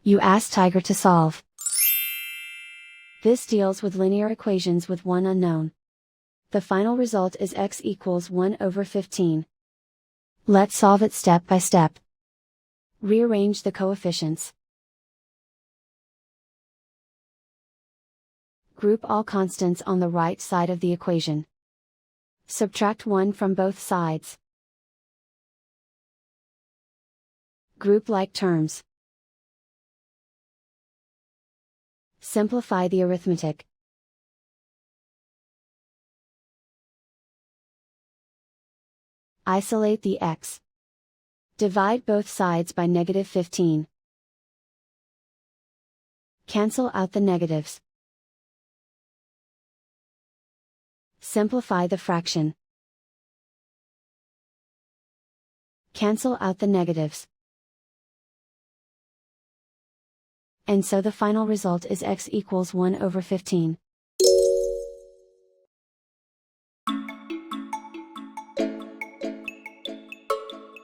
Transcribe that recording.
You ask Tiger to solve. This deals with linear equations with one unknown. The final result is x equals 1 over 15. Let's solve it step by step. Rearrange the coefficients. Group all constants on the right side of the equation. Subtract 1 from both sides. Group like terms. Simplify the arithmetic. Isolate the x. Divide both sides by -15. Cancel out the negatives. Simplify the fraction. Cancel out the negatives. And so the final result is x equals 1 over 15.